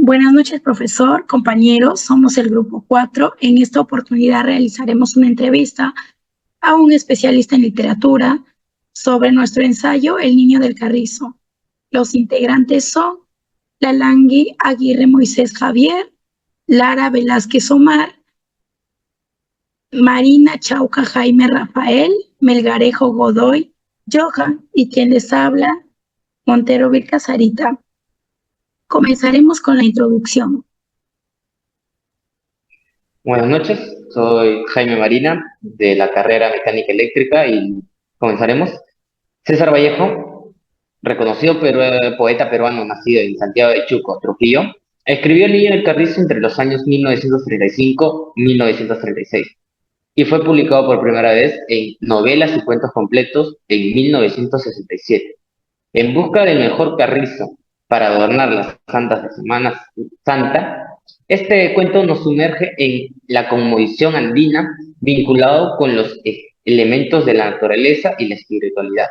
Buenas noches, profesor, compañeros. Somos el grupo 4. En esta oportunidad realizaremos una entrevista a un especialista en literatura sobre nuestro ensayo El Niño del Carrizo. Los integrantes son Lalangui Aguirre Moisés Javier, Lara Velázquez Omar, Marina Chauca Jaime Rafael, Melgarejo Godoy, Johan y quien les habla, Montero Vilca Sarita. Comenzaremos con la introducción. Buenas noches, soy Jaime Marina de la carrera Mecánica Eléctrica y comenzaremos. César Vallejo, reconocido poeta peruano nacido en Santiago de Chuco, Trujillo, escribió El Niño del Carrizo entre los años 1935 y 1936 y fue publicado por primera vez en Novelas y Cuentos Completos en 1967. En busca del mejor carrizo para adornar las santas de Semana Santa, este cuento nos sumerge en la cosmovisión andina vinculado con los elementos de la naturaleza y la espiritualidad.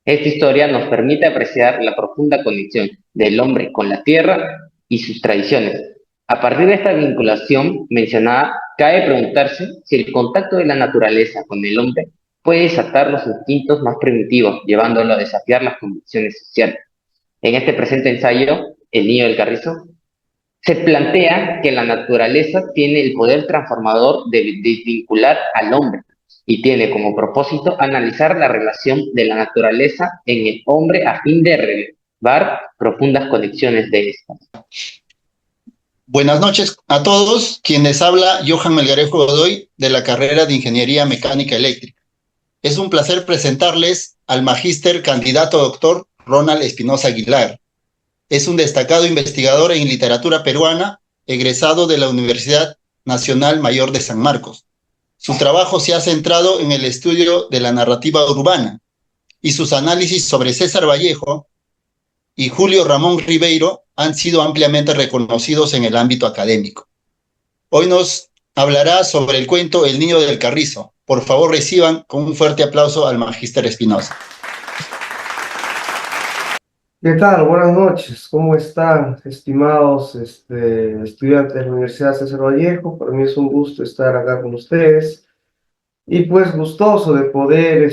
Esta historia nos permite apreciar la profunda conexión del hombre con la tierra y sus tradiciones. A partir de esta vinculación mencionada, cabe preguntarse si el contacto de la naturaleza con el hombre puede desatar los instintos más primitivos, llevándolo a desafiar las convicciones sociales. En este presente ensayo, El Niño del Carrizo, se plantea que la naturaleza tiene el poder transformador de vincular al hombre y tiene como propósito analizar la relación de la naturaleza en el hombre a fin de revelar profundas conexiones de estas. Buenas noches a todos. Quien les habla, Johan Melgarejo Godoy, de la carrera de Ingeniería Mecánica Eléctrica. Es un placer presentarles al magíster candidato doctor Ronald Espinosa Aguilar. Es un destacado investigador en literatura peruana, egresado de la Universidad Nacional Mayor de San Marcos. Su trabajo se ha centrado en el estudio de la narrativa urbana y sus análisis sobre César Vallejo y Julio Ramón Ribeiro han sido ampliamente reconocidos en el ámbito académico. Hoy nos hablará sobre el cuento El Niño del Carrizo. Por favor, reciban con un fuerte aplauso al magíster Espinosa. ¿Qué tal? Buenas noches. ¿Cómo están, estimados estudiantes de la Universidad César Vallejo? Para mí es un gusto estar acá con ustedes y pues gustoso de poder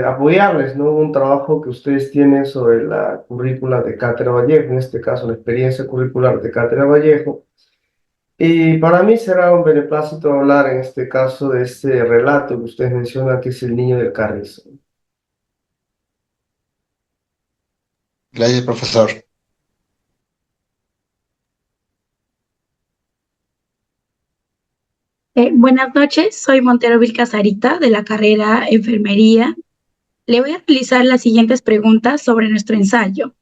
apoyarles, ¿no? Un trabajo que ustedes tienen sobre la currícula de Cátedra Vallejo, en este caso la experiencia curricular de Cátedra Vallejo. Y para mí será un beneplácito hablar en este caso de este relato que ustedes mencionan, que es El Niño del Carrizo. Gracias, profesor. Buenas noches, soy Montero Vilca Sarita de la carrera Enfermería. Le voy a realizar las siguientes preguntas sobre nuestro ensayo.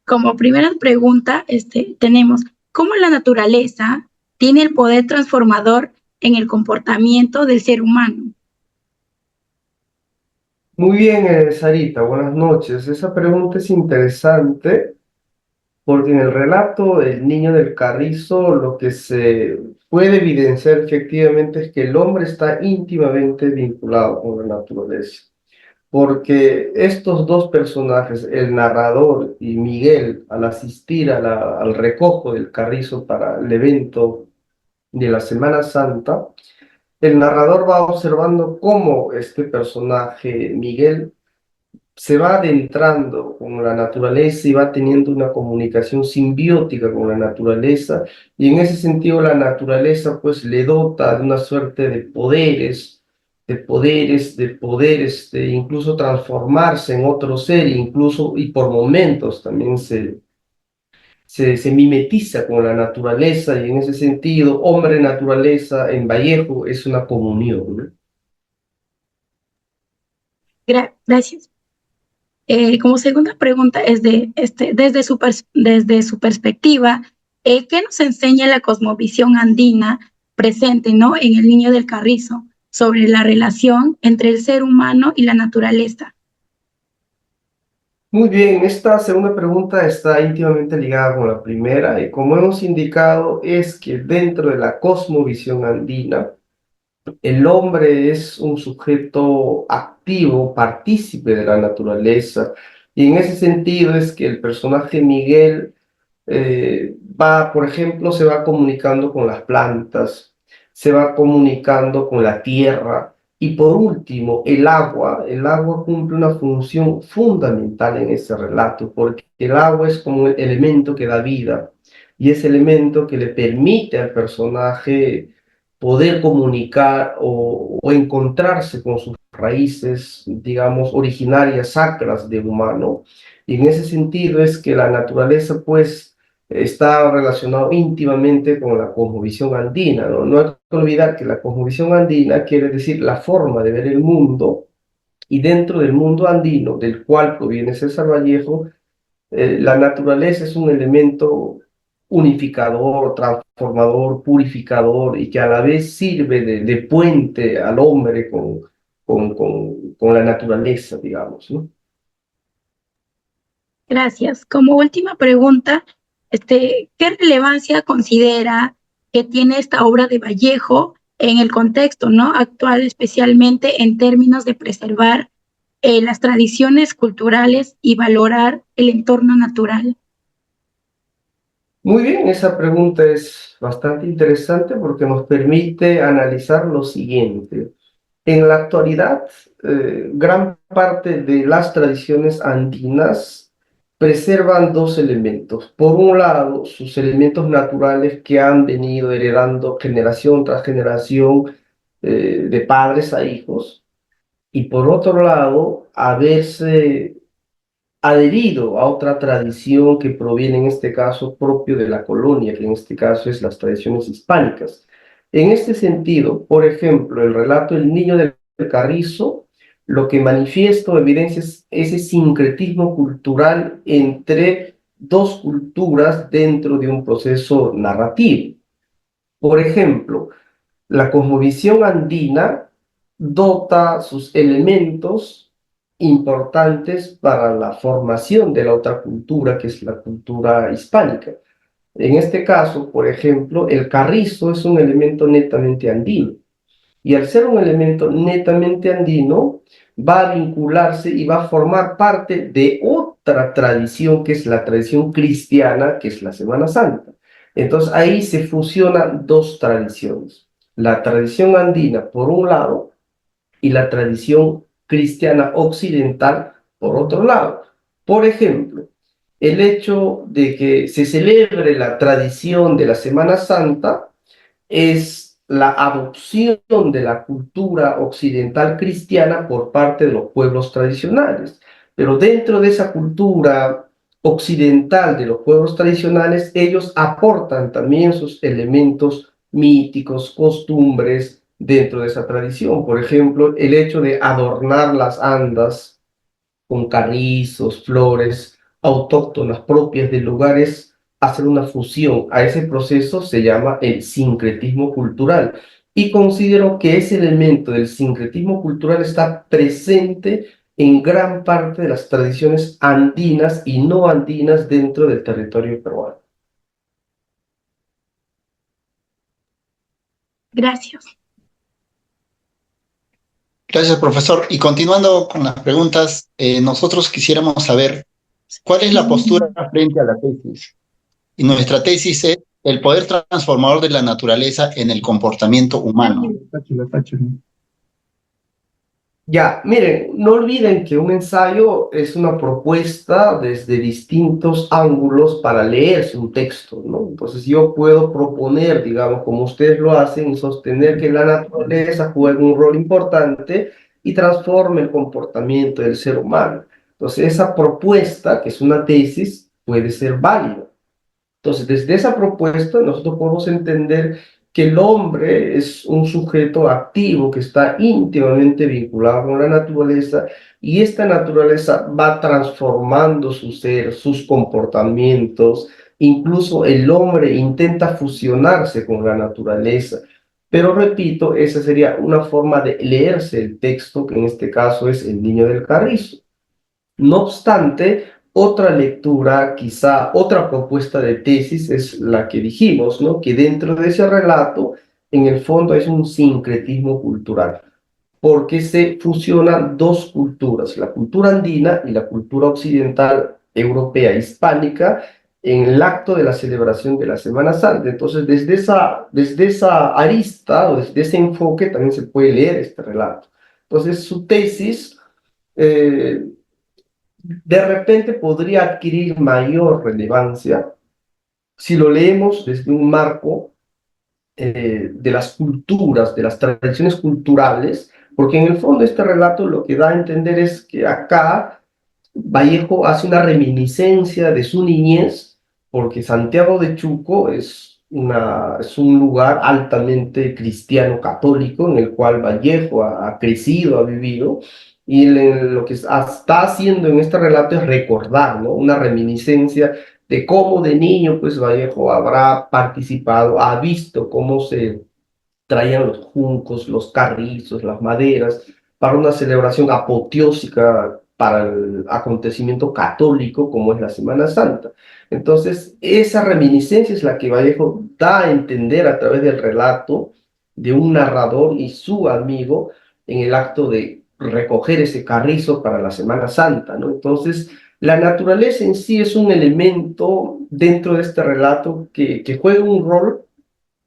Como primera pregunta, tenemos, ¿cómo la naturaleza tiene el poder transformador en el comportamiento del ser humano? Muy bien, Sarita, buenas noches. Esa pregunta es interesante porque en el relato del Niño del Carrizo lo que se puede evidenciar efectivamente es que el hombre está íntimamente vinculado con la naturaleza. Porque estos dos personajes, el narrador y Miguel, al asistir al recojo del carrizo para el evento de la Semana Santa, el narrador va observando cómo este personaje, Miguel, se va adentrando con la naturaleza y va teniendo una comunicación simbiótica con la naturaleza, y en ese sentido la naturaleza pues le dota de una suerte de poderes, de poder incluso transformarse en otro ser, incluso y por momentos también se mimetiza con la naturaleza, y en ese sentido hombre-naturaleza en Vallejo es una comunión, ¿no? Gracias. Como segunda pregunta es desde su perspectiva, ¿qué nos enseña la cosmovisión andina presente, ¿no?, en El Niño del Carrizo sobre la relación entre el ser humano y la naturaleza? Muy bien, esta segunda pregunta está íntimamente ligada con la primera, y como hemos indicado es que dentro de la cosmovisión andina, el hombre es un sujeto activo, partícipe de la naturaleza, y en ese sentido es que el personaje Miguel por ejemplo, se va comunicando con las plantas, se va comunicando con la tierra y por último, el agua cumple una función fundamental en ese relato, porque el agua es como el elemento que da vida y ese elemento que le permite al personaje poder comunicar o encontrarse con sus raíces, digamos, originarias, sacras del humano. Y en ese sentido es que la naturaleza, pues, está relacionado íntimamente con la cosmovisión andina, ¿no? No hay que olvidar que la cosmovisión andina quiere decir la forma de ver el mundo, y dentro del mundo andino, del cual proviene César Vallejo, la naturaleza es un elemento unificador, transformador, purificador, y que a la vez sirve de puente al hombre con la naturaleza, digamos, ¿no? Gracias. Como última pregunta, ¿qué relevancia considera que tiene esta obra de Vallejo en el contexto, ¿no?, actual, especialmente en términos de preservar las tradiciones culturales y valorar el entorno natural? Muy bien, esa pregunta es bastante interesante porque nos permite analizar lo siguiente. En la actualidad, gran parte de las tradiciones andinas preservan dos elementos. Por un lado, sus elementos naturales que han venido heredando generación tras generación, de padres a hijos, y por otro lado, haberse adherido a otra tradición que proviene en este caso propio de la colonia, que en este caso es las tradiciones hispánicas. En este sentido, por ejemplo, el relato El Niño del Carrizo, lo que manifiesta o evidencia es ese sincretismo cultural entre dos culturas dentro de un proceso narrativo. Por ejemplo, la cosmovisión andina dota sus elementos importantes para la formación de la otra cultura, que es la cultura hispánica. En este caso, por ejemplo, el carrizo es un elemento netamente andino. Y al ser un elemento netamente andino, va a vincularse y va a formar parte de otra tradición, que es la tradición cristiana, que es la Semana Santa. Entonces ahí se fusionan dos tradiciones, la tradición andina por un lado y la tradición cristiana occidental por otro lado. Por ejemplo, el hecho de que se celebre la tradición de la Semana Santa es la adopción de la cultura occidental cristiana por parte de los pueblos tradicionales. Pero dentro de esa cultura occidental de los pueblos tradicionales, ellos aportan también sus elementos míticos, costumbres dentro de esa tradición. Por ejemplo, el hecho de adornar las andas con carrizos, flores autóctonas propias de lugares, hacer una fusión a ese proceso se llama el sincretismo cultural. Y considero que ese elemento del sincretismo cultural está presente en gran parte de las tradiciones andinas y no andinas dentro del territorio peruano. Gracias. Gracias, profesor. Y continuando con las preguntas, nosotros quisiéramos saber cuál es la postura frente a la tesis. Y nuestra tesis es el poder transformador de la naturaleza en el comportamiento humano. Ya, miren, no olviden que un ensayo es una propuesta desde distintos ángulos para leerse un texto, ¿no? Entonces yo puedo proponer, digamos, como ustedes lo hacen, sostener que la naturaleza juega un rol importante y transforma el comportamiento del ser humano. Entonces esa propuesta, que es una tesis, puede ser válida. Entonces, desde esa propuesta nosotros podemos entender que el hombre es un sujeto activo que está íntimamente vinculado con la naturaleza, y esta naturaleza va transformando su ser, sus comportamientos. Incluso el hombre intenta fusionarse con la naturaleza. Pero repito, esa sería una forma de leerse el texto, que en este caso es El Niño del Carrizo. No obstante, otra lectura, quizá otra propuesta de tesis es la que dijimos, ¿no? Que dentro de ese relato, en el fondo es un sincretismo cultural, porque se fusionan dos culturas, la cultura andina y la cultura occidental, europea, hispánica, en el acto de la celebración de la Semana Santa. Entonces, desde esa arista o desde ese enfoque también se puede leer este relato. Entonces, su tesis de repente podría adquirir mayor relevancia si lo leemos desde un marco de las culturas, de las tradiciones culturales, porque en el fondo este relato lo que da a entender es que acá Vallejo hace una reminiscencia de su niñez, porque Santiago de Chuco es un lugar altamente cristiano católico en el cual Vallejo ha crecido, ha vivido, y lo que está haciendo en este relato es recordar, ¿no? Una reminiscencia de cómo de niño pues Vallejo habrá participado, ha visto cómo se traían los juncos, los carrizos, las maderas, para una celebración apoteósica para el acontecimiento católico como es la Semana Santa. Entonces, esa reminiscencia es la que Vallejo da a entender a través del relato de un narrador y su amigo en el acto de recoger ese carrizo para la Semana Santa, ¿no? Entonces, la naturaleza en sí es un elemento dentro de este relato que juega un rol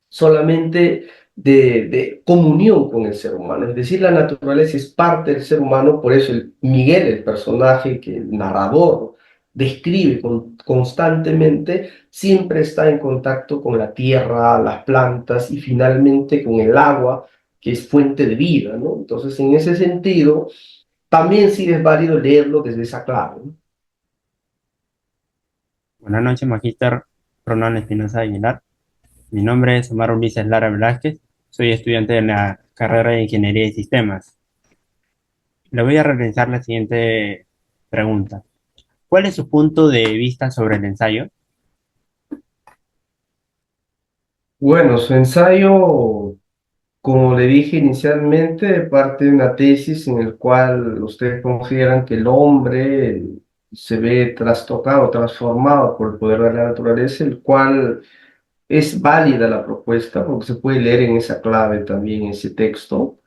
solamente de comunión con el ser humano. Es decir, la naturaleza es parte del ser humano, por eso Miguel, el personaje que el narrador describe constantemente, siempre está en contacto con la tierra, las plantas y finalmente con el agua, que es fuente de vida, ¿no? Entonces, en ese sentido, también sí es válido leerlo desde esa clave, ¿no? Buenas noches, Magíster Ronald Espinosa Aguilar. Mi nombre es Omar Ulises Lara Velázquez. Soy estudiante de la carrera de Ingeniería y Sistemas. Le voy a realizar la siguiente pregunta. ¿Cuál es su punto de vista sobre el ensayo? Bueno, su ensayo, como le dije inicialmente, parte de una tesis en el cual ustedes consideran que el hombre se ve trastocado, transformado por el poder de la naturaleza, el cual es válida la propuesta porque se puede leer en esa clave también ese texto.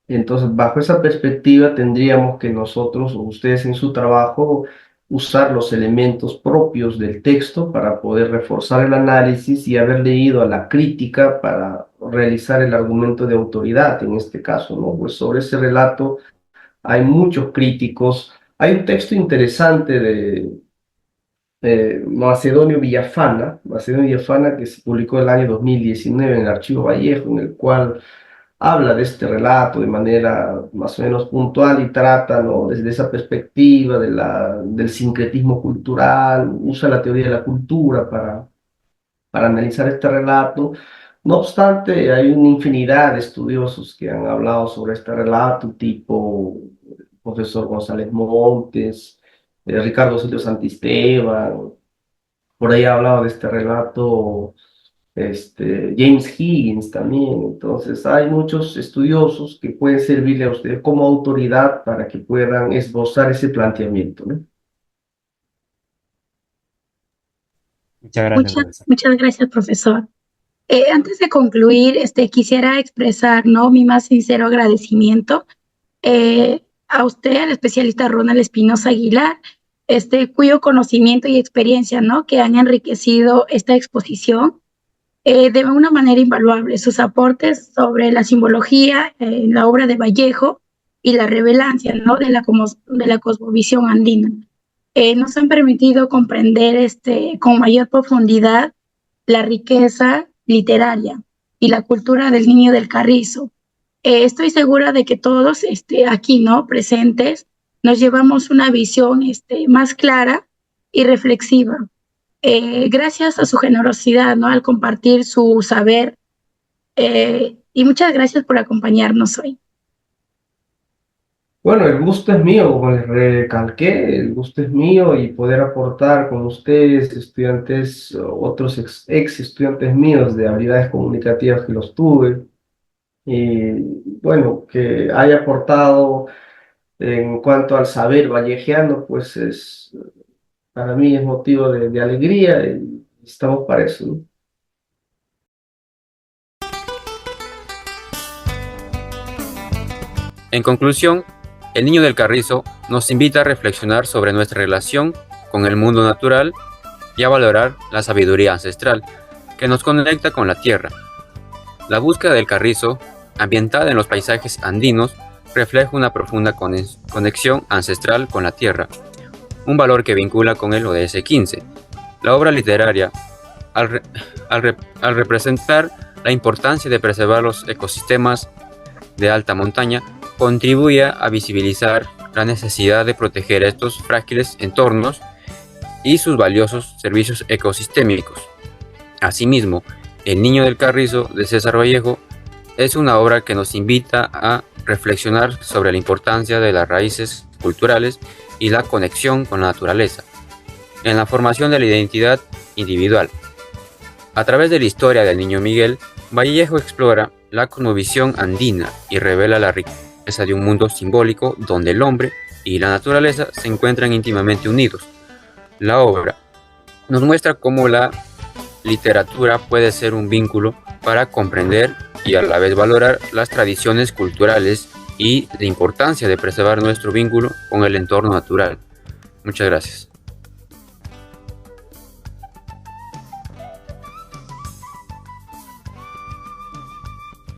Entonces, bajo esa perspectiva, tendríamos que nosotros o ustedes en su trabajo usar los elementos propios del texto para poder reforzar el análisis y haber leído a la crítica para realizar el argumento de autoridad, en este caso, ¿no? Pues sobre ese relato hay muchos críticos. Hay un texto interesante de Macedonio Villafana, que se publicó el año 2019 en el Archivo Vallejo, en el cual habla de este relato de manera más o menos puntual y trata, ¿no? Desde esa perspectiva del sincretismo cultural, usa la teoría de la cultura para analizar este relato. No obstante, hay una infinidad de estudiosos que han hablado sobre este relato, tipo el profesor González Montes, Ricardo Silvio Santisteban, por ahí ha hablado de este relato James Higgins también. Entonces, hay muchos estudiosos que pueden servirle a ustedes como autoridad para que puedan esbozar ese planteamiento, ¿no? Muchas gracias, profesor. Muchas gracias, profesor. Antes de concluir, quisiera expresar, ¿no?, mi más sincero agradecimiento a usted, al especialista Ronald Espinosa Aguilar, cuyo conocimiento y experiencia, ¿no?, que han enriquecido esta exposición de una manera invaluable. Sus aportes sobre la simbología en la obra de Vallejo y la revelancia, ¿no?, de la cosmovisión andina nos han permitido comprender con mayor profundidad la riqueza literaria y la cultura del Niño del Carrizo. Estoy segura de que todos aquí, ¿no?, presentes, nos llevamos una visión más clara y reflexiva. Gracias a su generosidad, ¿no?, al compartir su saber, y muchas gracias por acompañarnos hoy. Bueno, el gusto es mío, como les recalqué, el gusto es mío y poder aportar con ustedes, estudiantes, otros ex estudiantes míos de habilidades comunicativas que los tuve, y bueno, que haya aportado en cuanto al saber vallejiano, pues para mí es motivo de alegría y estamos para eso, ¿no? En conclusión, el Niño del Carrizo nos invita a reflexionar sobre nuestra relación con el mundo natural y a valorar la sabiduría ancestral que nos conecta con la tierra. La búsqueda del carrizo, ambientada en los paisajes andinos, refleja una profunda conexión ancestral con la tierra, un valor que vincula con el ODS 15. La obra literaria, al representar la importancia de preservar los ecosistemas de alta montaña, contribuye a visibilizar la necesidad de proteger estos frágiles entornos y sus valiosos servicios ecosistémicos. Asimismo, El Niño del Carrizo de César Vallejo es una obra que nos invita a reflexionar sobre la importancia de las raíces culturales y la conexión con la naturaleza en la formación de la identidad individual. A través de la historia del Niño Miguel, Vallejo explora la cosmovisión andina y revela la riqueza de un mundo simbólico donde el hombre y la naturaleza se encuentran íntimamente unidos. La obra nos muestra cómo la literatura puede ser un vínculo para comprender y a la vez valorar las tradiciones culturales y la importancia de preservar nuestro vínculo con el entorno natural. Muchas gracias.